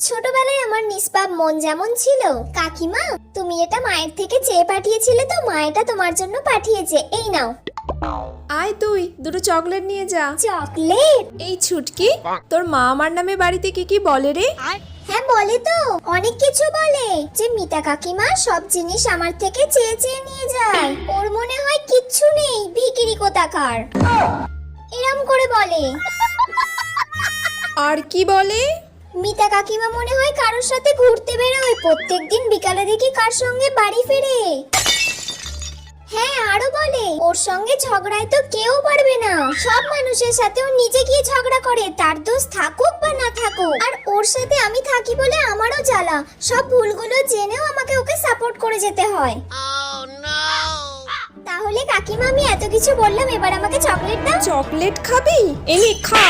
ছোটবেলায় আমার নিষ্পাপ মন যেমন ছিল, কাকিমা তুমি এটা মায়ের থেকে চেয়ে পাঠিয়েছিলে তো মা এটা তোমার জন্য পাঠিয়েছে, এই নাও। আয় তুই দুটো চকলেট নিয়ে যা। চকলেট? এই ছুটকি, তোর মা আমার নামে বাড়িতে কি কি বলে রে? হ্যাঁ বলে তো, অনেক কিছু বলে। যে মিতা কাকিমা সব জিনিস আমার থেকে চেয়ে চেয়ে নিয়ে যায়, ওর মনে হয় কিচ্ছু নেই, ভিখিরি কোথাকার, এরম করে বলে। আর কি বলে? মিতা কাকিমা মনে হয় কারোর সাথে ঘুরতে বেরোয়, প্রত্যেকদিন বিকালে দেখি কার সঙ্গে বাড়ি ফেরে। হ্যাঁ আরো বলে ওর সঙ্গে ঝগড়ায় তো কেউ পারবে না, সব মানুষের সাথে ও নিজে গিয়ে ঝগড়া করে, তার দোষ থাকুক বা না থাকুক। আর ওর সাথে আমি থাকি বলে আমারও জ্বালা, সব ভুলগুলো জেনেও আমাকে ওকে সাপোর্ট করে যেতে হয়। তাহলে কাকিমা আমি এত কিছু বললাম, এবার আমাকে চকলেট দাও। চকলেট খাবি? এনে খা।